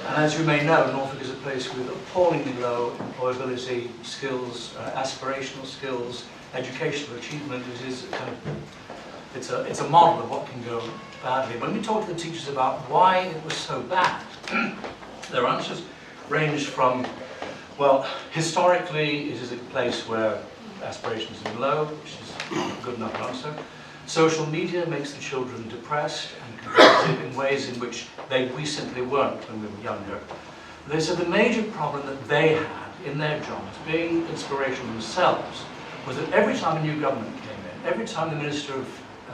And as you may know, Norfolk is a place with appallingly low employability skills, aspirational skills, educational achievement. It is kind of, it's a model of what can go badly. When we talk to the teachers about why it was so bad, their answers range from, well, historically it is a place where aspirations are low, which is a good enough answer. Social media makes the children depressed and competitive in ways in which we simply weren't when we were younger. They said the major problem that they had in their jobs, being inspirational themselves, was that every time a new government came in, every time the Minister of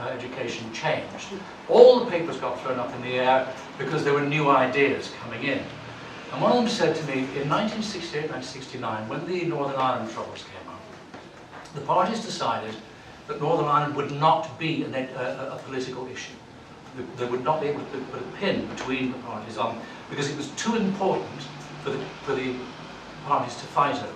Education changed, all the papers got thrown up in the air because there were new ideas coming in. And one of them said to me, in 1968, 1969, when the Northern Ireland troubles came up, the parties decided that Northern Ireland would not be a political issue. They would not be able to put a pin between the parties on, because it was too important for the parties to fight over.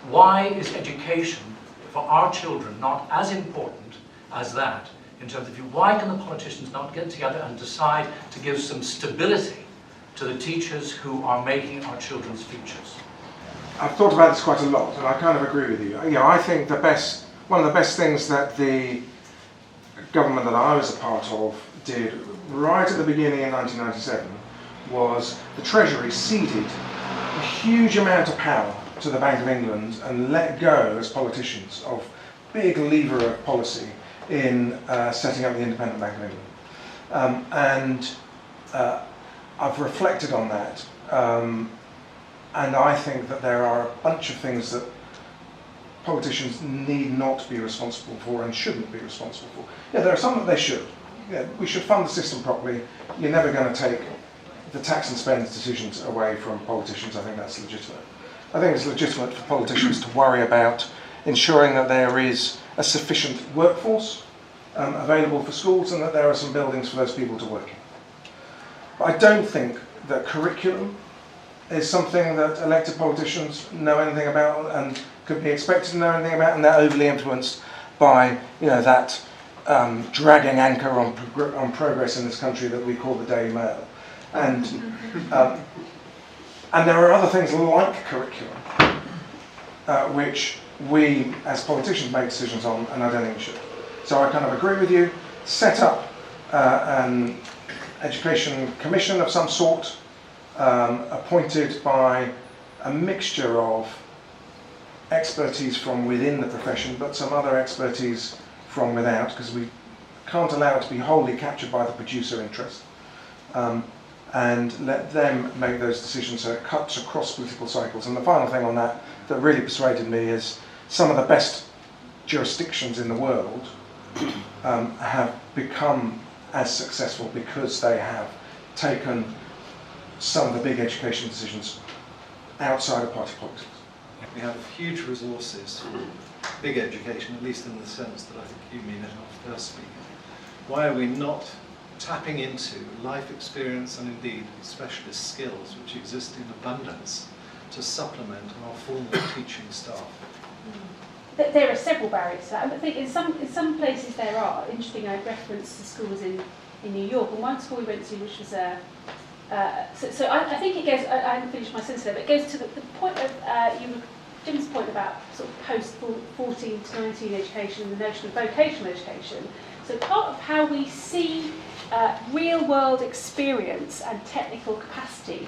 Why is education for our children not as important as that in terms of why can the politicians not get together and decide to give some stability to the teachers who are making our children's futures? I've thought about this quite a lot, and I kind of agree with you. I think one of the best things that the government that I was a part of did right at the beginning in 1997 was the Treasury ceded a huge amount of power to the Bank of England and let go, as politicians, of big lever of policy in setting up the Independent Bank of England. I've reflected on that, and I think that there are a bunch of things that politicians need not be responsible for and shouldn't be responsible for. Yeah, there are some that they should. Yeah, we should fund the system properly. You're never going to take the tax and spend decisions away from politicians. I think that's legitimate. I think it's legitimate for politicians to worry about ensuring that there is a sufficient workforce available for schools and that there are some buildings for those people to work in. But I don't think that curriculum is something that elected politicians know anything about and could be expected to know anything about, and they're overly influenced by that dragging anchor on progress in this country that we call the Daily Mail. And there are other things like curriculum which we as politicians make decisions on, and I don't think we should. So I kind of agree with you. Set up an education commission of some sort, appointed by a mixture of expertise from within the profession, but some other expertise from without, because we can't allow it to be wholly captured by the producer interest, and let them make those decisions so it cuts across political cycles. And the final thing on that really persuaded me is some of the best jurisdictions in the world have become as successful because they have taken some of the big education decisions outside of party politics. We have huge resources for big education, at least in the sense that I think you mean it after first speaking. Why are we not tapping into life experience and indeed specialist skills which exist in abundance to supplement our formal teaching staff? There are several barriers to that. I think in some places there are. Interesting, I referenced the schools in New York, and one school we went to which was so I think it goes, I haven't finished my sentence there, but it goes to the point of Jim's point about sort of post-14 to 19 education and the notion of vocational education. So part of how we see real-world experience and technical capacity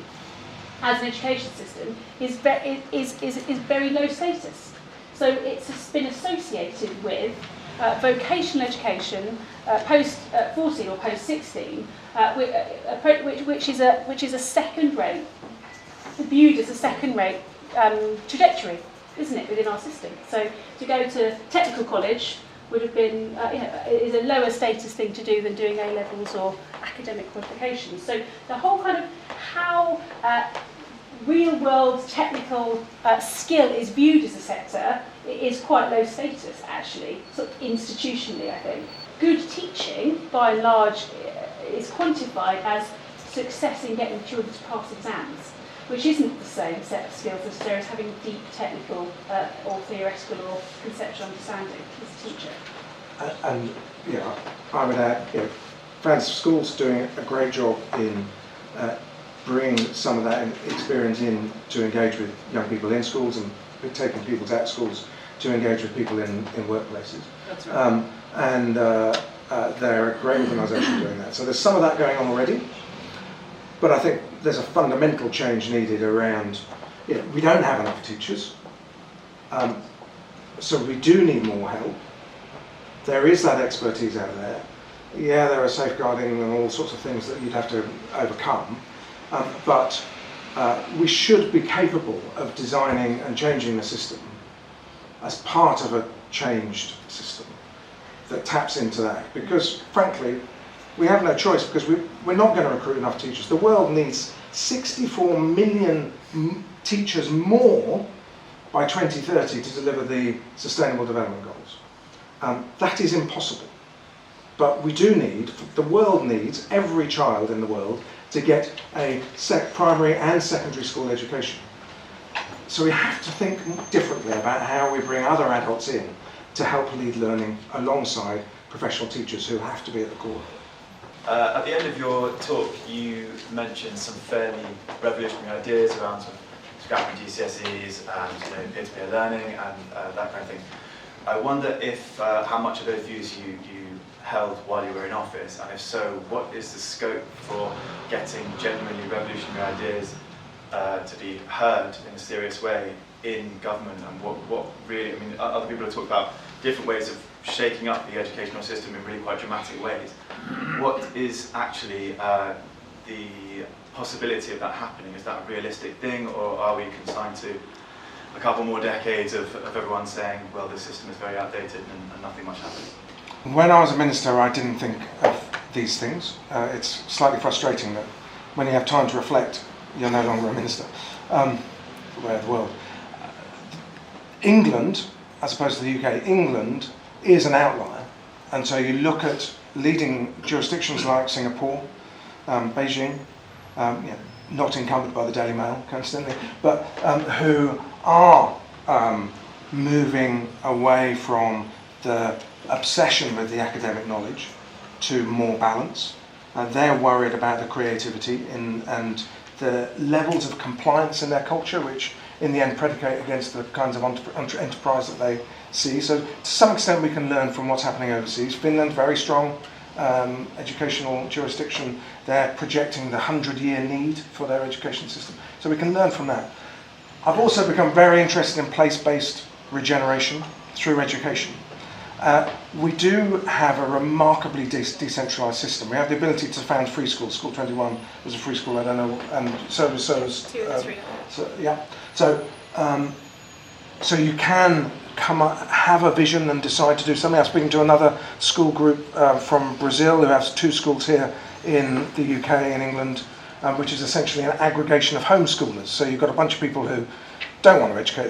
as an education system is very low status. So it's been associated with vocational education post-14 or post-16, which is a second-rate, viewed as a second-rate trajectory, isn't it, within our system? So to go to technical college would have been, is a lower status thing to do than doing A-levels or academic qualifications. So the whole kind of how real-world technical skill is viewed as a sector is quite low status, actually, sort of institutionally, I think. Good teaching, by and large, is quantified as success in getting children to pass exams, which isn't the same set of skills as there is having deep technical or theoretical or conceptual understanding as a teacher. And I would add, Francis School's doing a great job in bring some of that experience in to engage with young people in schools and taking people out of schools to engage with people in workplaces. That's right. And they're a great organisation doing that. So there's some of that going on already, but I think there's a fundamental change needed around, we don't have enough teachers, so we do need more help. There is that expertise out there. Yeah, there are safeguarding and all sorts of things that you'd have to overcome, but we should be capable of designing and changing the system as part of a changed system that taps into that. Because frankly, we have no choice, because we're not going to recruit enough teachers. The world needs 64 million teachers more by 2030 to deliver the Sustainable Development Goals. That is impossible. But we do need, the world needs every child in the world to get a primary and secondary school education. So we have to think differently about how we bring other adults in to help lead learning alongside professional teachers who have to be at the core. At the end of your talk, you mentioned some fairly revolutionary ideas around sort of scrapping GCSEs and peer-to-peer learning and that kind of thing. I wonder if how much of those views you held while you were in office, and if so, what is the scope for getting genuinely revolutionary ideas to be heard in a serious way in government, and what really, I mean, other people have talked about different ways of shaking up the educational system in really quite dramatic ways. What is actually the possibility of that happening? Is that a realistic thing, or are we consigned to a couple more decades of everyone saying, well, the system is very outdated and nothing much happens? When I was a minister, I didn't think of these things. It's slightly frustrating that when you have time to reflect, you're no longer a minister. The way of the world. England, as opposed to the UK, England is an outlier. And so you look at leading jurisdictions like Singapore, Beijing, not encumbered by the Daily Mail, coincidentally, but who are moving away from the obsession with the academic knowledge to more balance. They're worried about the creativity and the levels of compliance in their culture, which in the end predicate against the kinds of enterprise that they see. So to some extent we can learn from what's happening overseas. Finland, very strong educational jurisdiction. They're projecting the 100-year need for their education system. So we can learn from that. I've also become very interested in place-based regeneration through education. We do have a remarkably decentralised system. We have the ability to found free schools. School 21 was a free school, I don't know, and so was 2 or 3. So you can have a vision and decide to do something. I was speaking to another school group from Brazil who has 2 schools here in the UK and England, which is essentially an aggregation of homeschoolers. So you've got a bunch of people who don't want to educate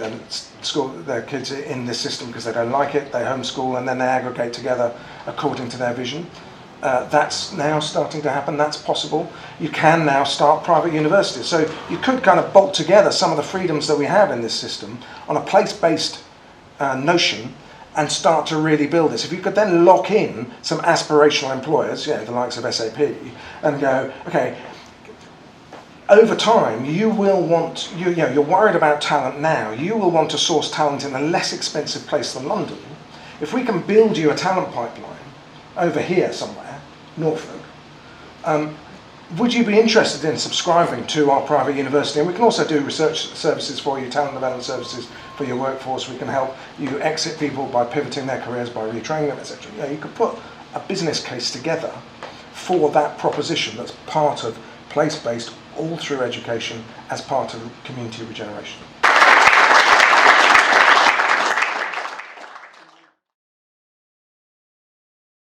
their kids in this system because they don't like it, they homeschool, and then they aggregate together according to their vision. That's now starting to happen, that's possible. You can now start private universities. So you could kind of bolt together some of the freedoms that we have in this system on a place-based notion and start to really build this. If you could then lock in some aspirational employers, the likes of SAP, and go, okay, over time, you will want, you're worried about talent now, you will want to source talent in a less expensive place than London. If we can build you a talent pipeline over here somewhere, Norfolk, would you be interested in subscribing to our private university? And we can also do research services for you, talent development services for your workforce. We can help you exit people by pivoting their careers, by retraining them, etc. You could put a business case together for that proposition that's part of place-based all through education as part of community regeneration.